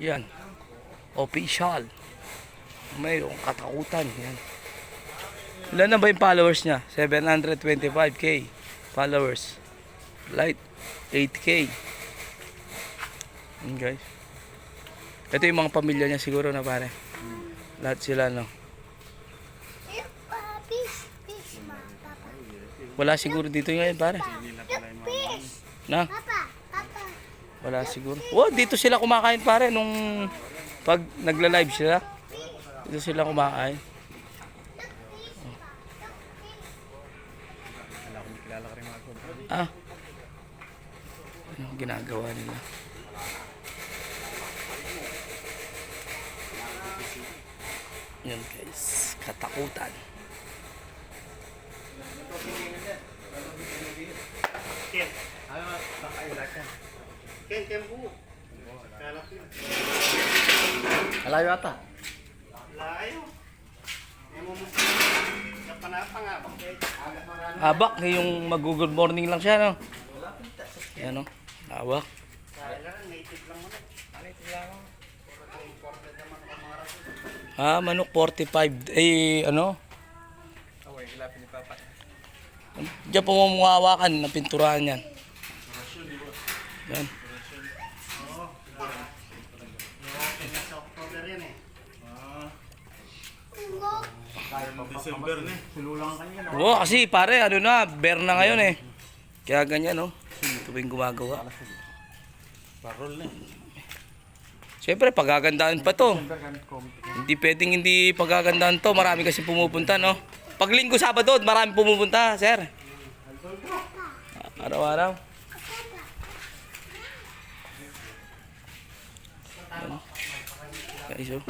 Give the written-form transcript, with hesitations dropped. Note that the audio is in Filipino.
Yan. Official. Mayroong katakutan. Yan. Ilan na ba yung followers niya? 725k followers. Light 8k. Yan guys. Ito yung mga pamilya niya siguro na pare. Lahat sila no. Wala siguro dito ngayon pare. Na? Wala siguro. Oh, dito sila kumakain pare nung pag nagla-live sila. Dito sila kumakain. Ah. Ano ginagawa nila? Yan guys, katakutan. Malayo ata. Malayo. Abak, yung mag-good morning lang siya, no? Yan, no? Abak. Ah, manok 45. Eh, ano? Diyan po mumuhawakan ng pinturahan yan. Yan. December na eh. Sinulang kanya na. Oo, kasi pare, ano na, bear na ngayon eh. Kaya ganyan, no? Ito ba yung gumagawa? Parol na eh. Siyempre, pagagandaan pa to. Hindi pwedeng hindi pagagandaan to. Marami kasi pumupunta, no? Pag Linggo, Sabado, marami pumupunta, sir. Araw-araw. Guys, oh.